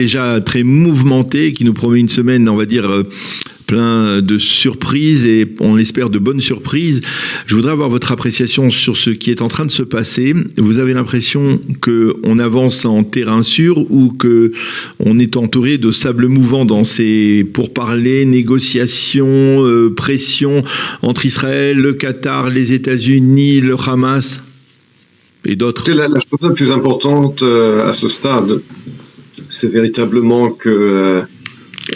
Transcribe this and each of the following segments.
déjà très mouvementé, qui nous promet une semaine, on va dire, plein de surprises et on l'espère de bonnes surprises. Je voudrais avoir votre appréciation sur ce qui est en train de se passer. Vous avez l'impression qu'on avance en terrain sûr ou qu'on est entouré de sable mouvant dans ces pourparlers, négociations, pressions entre Israël, le Qatar, les États-Unis, le Hamas et d'autres? La chose la plus importante à ce stade, c'est véritablement que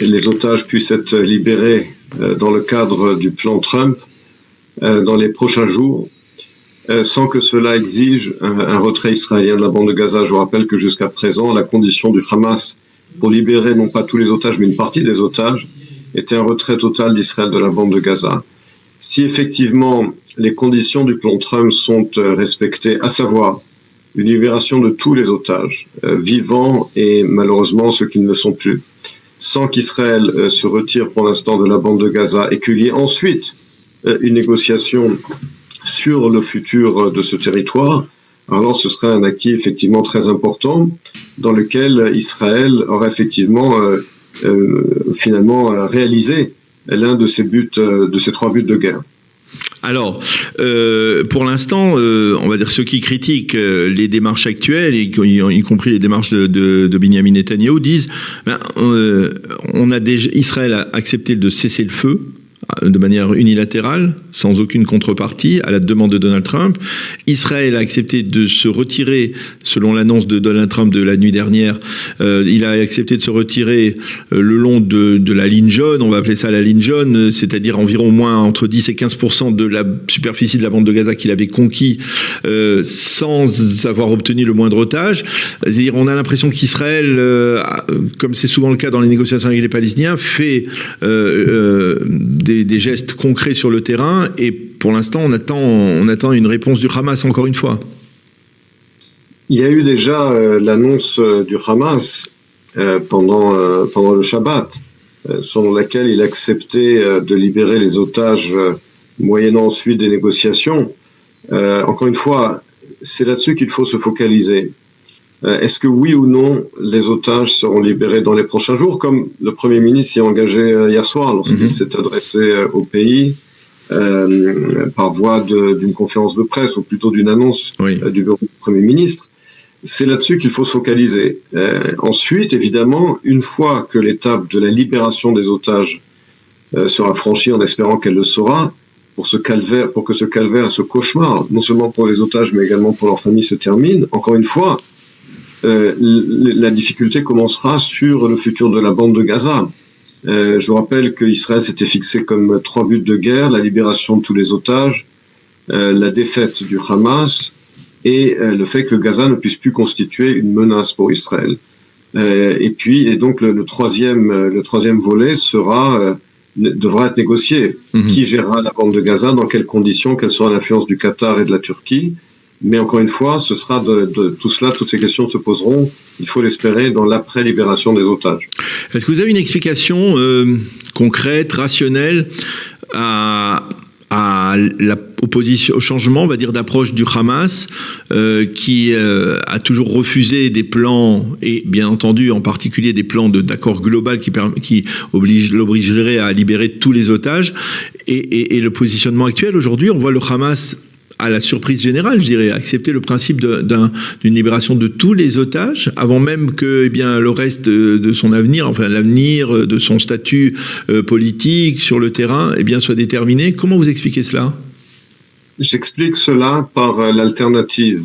les otages puissent être libérés dans le cadre du plan Trump dans les prochains jours, sans que cela exige un retrait israélien de la bande de Gaza. Je vous rappelle que jusqu'à présent, la condition du Hamas pour libérer non pas tous les otages, mais une partie des otages, était un retrait total d'Israël de la bande de Gaza. Si effectivement les conditions du plan Trump sont respectées, à savoir une libération de tous les otages, vivants et malheureusement ceux qui ne le sont plus, sans qu'Israël se retire pour l'instant de la bande de Gaza et qu'il y ait ensuite une négociation sur le futur de ce territoire, alors ce serait un acquis effectivement très important dans lequel Israël aurait effectivement finalement réalisé l'un de ses buts, de ses 3 buts de guerre. Alors, pour l'instant, on va dire ceux qui critiquent les démarches actuelles, y compris les démarches de Benyamin Netanyahou, disent Israël a accepté de cesser le feu de manière unilatérale, sans aucune contrepartie, à la demande de Donald Trump. Israël a accepté de se retirer, selon l'annonce de Donald Trump de la nuit dernière, il a accepté de se retirer le long de la ligne jaune, on va appeler ça la ligne jaune, c'est-à-dire environ moins entre 10 et 15% de la superficie de la bande de Gaza qu'il avait conquis sans avoir obtenu le moindre otage. C'est-à-dire, on a l'impression qu'Israël, comme c'est souvent le cas dans les négociations avec les Palestiniens, fait des gestes concrets sur le terrain et pour l'instant on attend une réponse du Hamas encore une fois. Il y a eu déjà l'annonce du Hamas pendant le Shabbat, selon laquelle il acceptait de libérer les otages moyennant ensuite des négociations. Encore une fois, c'est là-dessus qu'il faut se focaliser. Est-ce que oui ou non les otages seront libérés dans les prochains jours, comme le Premier ministre s'y est engagé hier soir lorsqu'il s'est adressé au pays par voie d'une conférence de presse ou plutôt d'une annonce du bureau du Premier ministre. C'est là-dessus qu'il faut se focaliser. Ensuite, évidemment, une fois que l'étape de la libération des otages sera franchie, en espérant qu'elle le sera, pour que ce calvaire, ce cauchemar, non seulement pour les otages mais également pour leurs familles, se termine, encore une fois, la difficulté commencera sur le futur de la bande de Gaza. Je vous rappelle qu'Israël s'était fixé comme 3 buts de guerre, la libération de tous les otages, la défaite du Hamas et le fait que Gaza ne puisse plus constituer une menace pour Israël. Et donc le troisième volet devra être négocié. Qui gérera la bande de Gaza, dans quelles conditions, quelle sera l'influence du Qatar et de la Turquie. Mais encore une fois, ce sera de tout cela, toutes ces questions se poseront, il faut l'espérer, dans l'après-libération des otages. Est-ce que vous avez une explication concrète, rationnelle au changement, on va dire, d'approche du Hamas, qui a toujours refusé des plans, et bien entendu en particulier des plans d'accord global qui l'obligeraient à libérer tous les otages, et le positionnement actuel aujourd'hui, on voit le Hamas, à la surprise générale, je dirais, accepter le principe d'une libération de tous les otages, avant même que le reste de son avenir, enfin l'avenir de son statut politique sur le terrain, soit déterminé. Comment vous expliquez cela ? J'explique cela par l'alternative.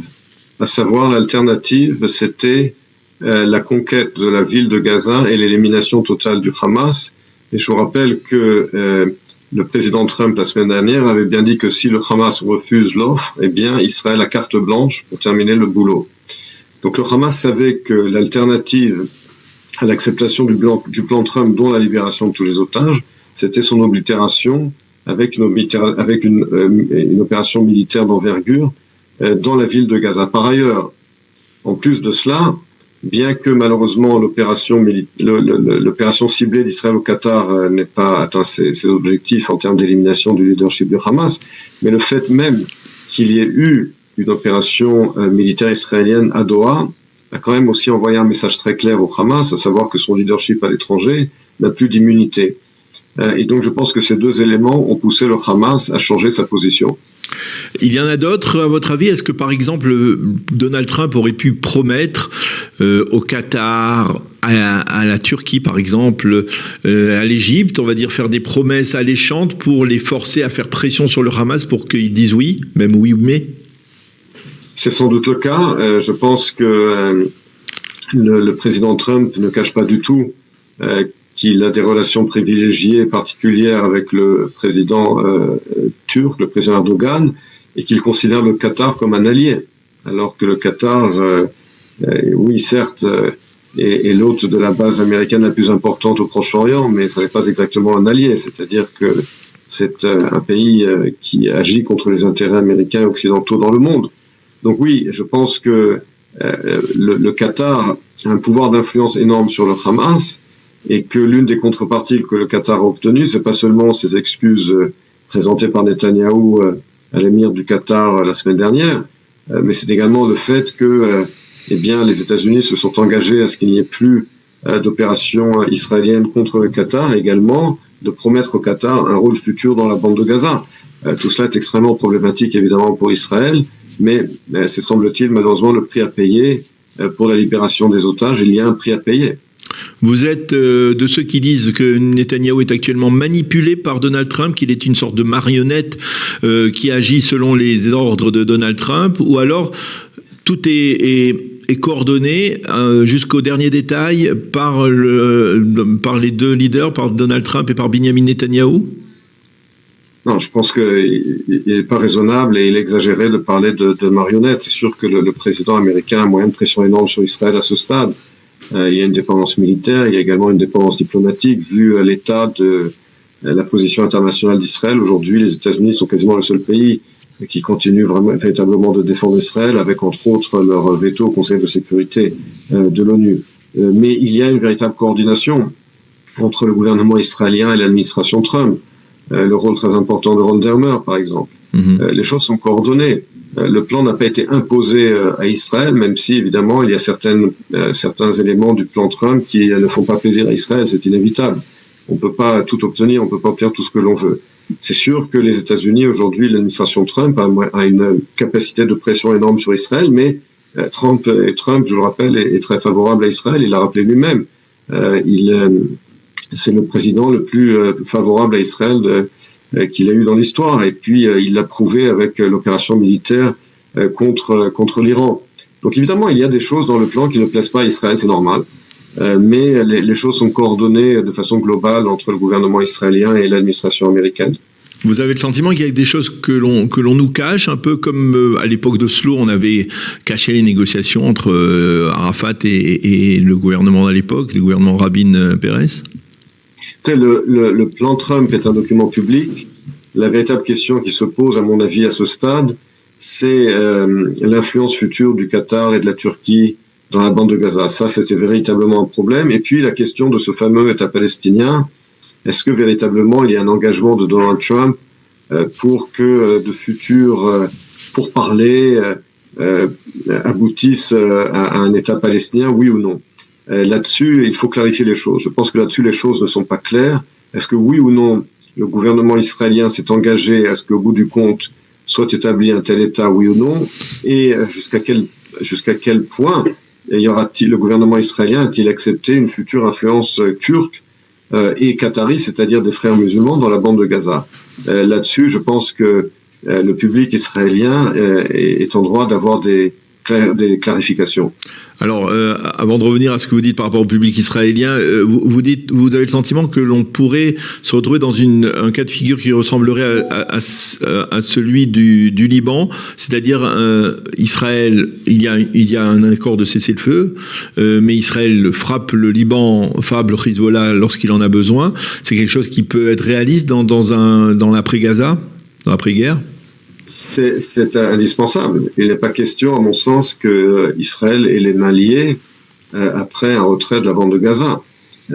À savoir, l'alternative, c'était la conquête de la ville de Gaza et l'élimination totale du Hamas. Et je vous rappelle que le président Trump, la semaine dernière, avait bien dit que si le Hamas refuse l'offre, Israël a carte blanche pour terminer le boulot. Donc le Hamas savait que l'alternative à l'acceptation du plan Trump, dont la libération de tous les otages, c'était son oblitération avec une opération militaire d'envergure dans la ville de Gaza. Par ailleurs, en plus de cela, bien que malheureusement l'opération ciblée d'Israël au Qatar n'ait pas atteint ses objectifs en termes d'élimination du leadership du Hamas, mais le fait même qu'il y ait eu une opération militaire israélienne à Doha a quand même aussi envoyé un message très clair au Hamas, à savoir que son leadership à l'étranger n'a plus d'immunité. Et donc je pense que ces deux éléments ont poussé le Hamas à changer sa position. Il y en a d'autres, à votre avis? Est-ce que, par exemple, Donald Trump aurait pu promettre au Qatar, à la Turquie, par exemple, à l'Égypte, on va dire, faire des promesses alléchantes pour les forcer à faire pression sur le Hamas pour qu'ils disent oui, même oui mais? C'est sans doute le cas. Je pense que le président Trump ne cache pas du tout qu'il a des relations privilégiées particulières avec le président turc, le président Erdogan, et qu'il considère le Qatar comme un allié. Alors que le Qatar, oui, certes, est l'hôte de la base américaine la plus importante au Proche-Orient, mais ça n'est pas exactement un allié. C'est-à-dire que c'est un pays qui agit contre les intérêts américains et occidentaux dans le monde. Donc oui, je pense que le Qatar a un pouvoir d'influence énorme sur le Hamas, et que l'une des contreparties que le Qatar a obtenues, c'est pas seulement ces excuses présentées par Netanyahou à l'émir du Qatar la semaine dernière, mais c'est également le fait que eh bien, les États-Unis se sont engagés à ce qu'il n'y ait plus d'opérations israéliennes contre le Qatar, et également de promettre au Qatar un rôle futur dans la bande de Gaza. Tout cela est extrêmement problématique, évidemment, pour Israël, mais c'est, semble-t-il, malheureusement le prix à payer pour la libération des otages. Il y a un prix à payer. Vous êtes de ceux qui disent que Netanyahou est actuellement manipulé par Donald Trump, qu'il est une sorte de marionnette qui agit selon les ordres de Donald Trump, ou alors tout est coordonné jusqu'au dernier détail par les deux leaders, par Donald Trump et par Benjamin Netanyahou? Non, je pense qu'il n'est pas raisonnable et il exagérait de parler de marionnettes. C'est sûr que le président américain a un moyen de pression énorme sur Israël à ce stade. Il y a une dépendance militaire, il y a également une dépendance diplomatique, vu l'état de la position internationale d'Israël. Aujourd'hui, les États-Unis sont quasiment le seul pays qui continue véritablement de défendre Israël, avec entre autres leur veto au Conseil de sécurité de l'ONU. Mais il y a une véritable coordination entre le gouvernement israélien et l'administration Trump. Le rôle très important de Ron Dermer, par exemple. Les choses sont coordonnées. Le plan n'a pas été imposé à Israël, même si, évidemment, il y a certains éléments du plan Trump qui ne font pas plaisir à Israël. C'est inévitable. On ne peut pas tout obtenir, on ne peut pas obtenir tout ce que l'on veut. C'est sûr que les États-Unis, aujourd'hui, l'administration Trump a une capacité de pression énorme sur Israël, mais Trump, je le rappelle, est très favorable à Israël. Il l'a rappelé lui-même. C'est le président le plus favorable à Israël qu'il a eu dans l'histoire, et puis il l'a prouvé avec l'opération militaire contre l'Iran. Donc évidemment, il y a des choses dans le plan qui ne plaisent pas à Israël, c'est normal, mais les choses sont coordonnées de façon globale entre le gouvernement israélien et l'administration américaine. Vous avez le sentiment qu'il y a des choses que l'on nous cache, un peu comme à l'époque d'Oslo, on avait caché les négociations entre Arafat et le gouvernement à l'époque, le gouvernement Rabin-Peres? Le plan Trump est un document public. La véritable question qui se pose, à mon avis, à ce stade, c'est l'influence future du Qatar et de la Turquie dans la bande de Gaza. Ça, c'était véritablement un problème. Et puis, la question de ce fameux État palestinien, est-ce que véritablement il y a un engagement de Donald Trump pour que de futurs pourparlers aboutissent à un État palestinien, oui ou non? Là-dessus, il faut clarifier les choses. Je pense que là-dessus, les choses ne sont pas claires. Est-ce que oui ou non, le gouvernement israélien s'est engagé à ce qu'au bout du compte soit établi un tel État, oui ou non? Et jusqu'à quel point le gouvernement israélien a-t-il accepté une future influence turque et qatari, c'est-à-dire des frères musulmans, dans la bande de Gaza? Là-dessus, je pense que le public israélien est en droit d'avoir des clarifications. Alors, avant de revenir à ce que vous dites par rapport au public israélien, vous avez le sentiment que l'on pourrait se retrouver dans un cas de figure qui ressemblerait à celui du Liban, c'est-à-dire Israël, il y a un accord de cessez-le-feu, mais Israël frappe le Liban, frappe le Hezbollah lorsqu'il en a besoin. C'est quelque chose qui peut être réaliste dans l'après-Gaza, dans l'après-guerre? C'est indispensable. Il n'est pas question, à mon sens, que Israël ait les mains liées après un retrait de la bande de Gaza.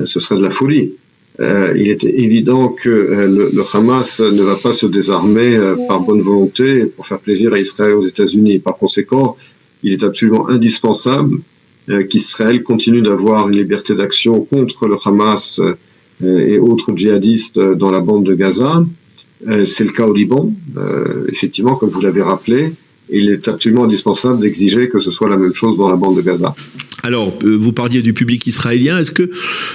Ce serait de la folie. Il est évident que le Hamas ne va pas se désarmer par bonne volonté pour faire plaisir à Israël et aux États-Unis. Par conséquent, il est absolument indispensable qu'Israël continue d'avoir une liberté d'action contre le Hamas et autres djihadistes dans la bande de Gaza. C'est le cas au Liban. Effectivement, comme vous l'avez rappelé, il est absolument indispensable d'exiger que ce soit la même chose dans la bande de Gaza. Alors, vous parliez du public israélien. Est-ce que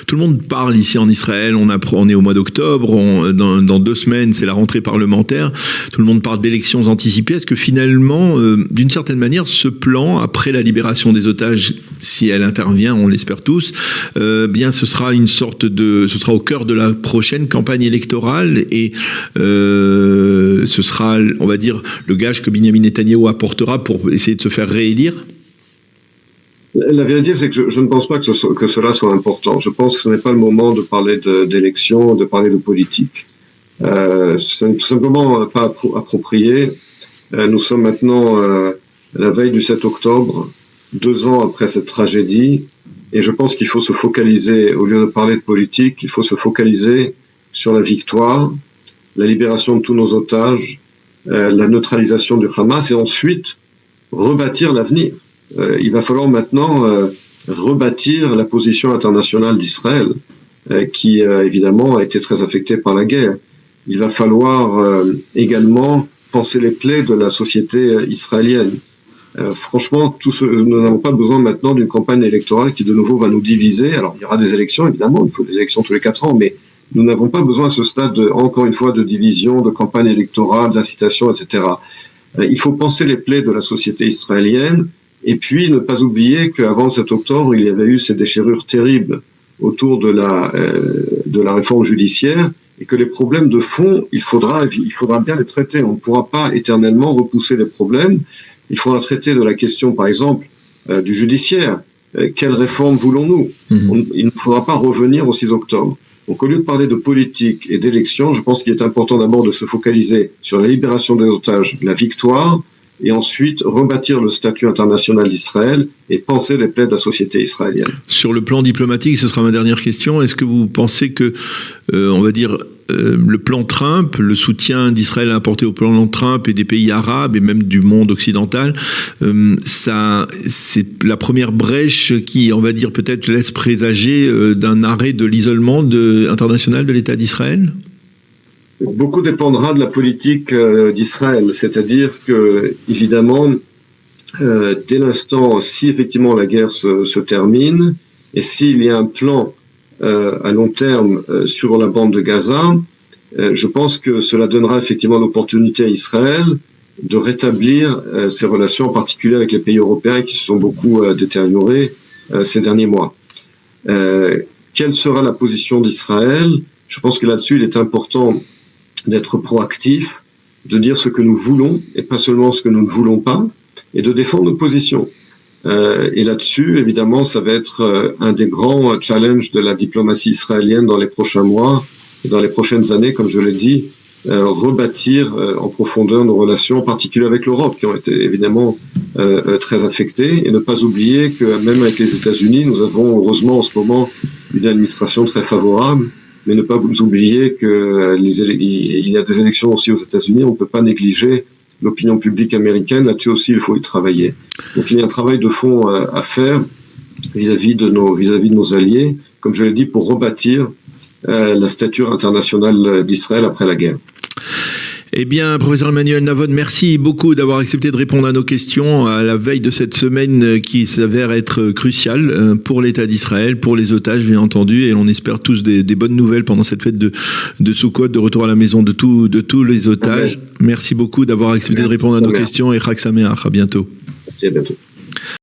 tout le monde parle ici en Israël? On est au mois d'octobre. Dans 2 semaines, c'est la rentrée parlementaire. Tout le monde parle d'élections anticipées. Est-ce que finalement, d'une certaine manière, ce plan, après la libération des otages, si elle intervient, on l'espère tous, bien, ce sera au cœur de la prochaine campagne électorale et ce sera, on va dire, le gage que Benjamin Netanyahou apportera pour essayer de se faire réélire? La vérité, c'est que je ne pense pas que cela soit important. Je pense que ce n'est pas le moment de parler d'élections, de parler de politique. Ce n'est tout simplement pas approprié. Nous sommes maintenant à la veille du 7 octobre, 2 ans après cette tragédie, et je pense qu'il faut se focaliser, au lieu de parler de politique, il faut se focaliser sur la victoire, la libération de tous nos otages, la neutralisation du Hamas, et ensuite rebâtir l'avenir. Il va falloir maintenant rebâtir la position internationale d'Israël, qui évidemment a été très affectée par la guerre. Il va falloir également penser les plaies de la société israélienne. Franchement, nous n'avons pas besoin maintenant d'une campagne électorale qui de nouveau va nous diviser. Alors il y aura des élections, évidemment, il faut des élections tous les 4 ans, mais nous n'avons pas besoin à ce stade, encore une fois, de division, de campagne électorale, d'incitation, etc. Il faut penser les plaies de la société israélienne. Et puis, ne pas oublier qu'avant 7 octobre, il y avait eu ces déchirures terribles autour de la réforme judiciaire et que les problèmes de fond, il faudra bien les traiter. On ne pourra pas éternellement repousser les problèmes. Il faudra traiter de la question, par exemple, du judiciaire. Quelle réforme voulons-nous? Il ne faudra pas revenir au 6 octobre. Donc, au lieu de parler de politique et d'élection, je pense qu'il est important d'abord de se focaliser sur la libération des otages, la victoire, et ensuite rebâtir le statut international d'Israël et penser les plaies de la société israélienne. Sur le plan diplomatique, ce sera ma dernière question. Est-ce que vous pensez que, on va dire, le plan Trump, le soutien d'Israël apporté au plan Trump et des pays arabes et même du monde occidental, ça, c'est la première brèche qui, on va dire, peut-être laisse présager d'un arrêt de l'isolement international de l'État d'Israël? Beaucoup dépendra de la politique d'Israël, c'est-à-dire que, évidemment, dès l'instant, si effectivement la guerre se termine, et s'il y a un plan à long terme sur la bande de Gaza, je pense que cela donnera effectivement l'opportunité à Israël de rétablir ses relations, en particulier avec les pays européens qui se sont beaucoup détériorés ces derniers mois. Quelle sera la position d'Israël? Je pense que là-dessus, il est important d'être proactif, de dire ce que nous voulons et pas seulement ce que nous ne voulons pas, et de défendre nos positions. Et là-dessus, évidemment, ça va être un des grands challenges de la diplomatie israélienne dans les prochains mois et dans les prochaines années, comme je l'ai dit, rebâtir en profondeur nos relations, en particulier avec l'Europe, qui ont été évidemment très affectées, et ne pas oublier que même avec les États-Unis, nous avons heureusement en ce moment une administration très favorable, mais ne pas oublier qu'il y a des élections aussi aux États-Unis, on ne peut pas négliger l'opinion publique américaine, là-dessus aussi il faut y travailler. Donc il y a un travail de fond à faire vis-à-vis de nos alliés, comme je l'ai dit, pour rebâtir la stature internationale d'Israël après la guerre. Eh bien, professeur Emmanuel Navon, merci beaucoup d'avoir accepté de répondre à nos questions à la veille de cette semaine qui s'avère être cruciale pour l'État d'Israël, pour les otages, bien entendu, et on espère tous des bonnes nouvelles pendant cette fête de Sukkot, de retour à la maison de tous les otages. Amen. Merci beaucoup d'avoir accepté de répondre à nos questions et Chag Sameach, à bientôt. Merci, à bientôt.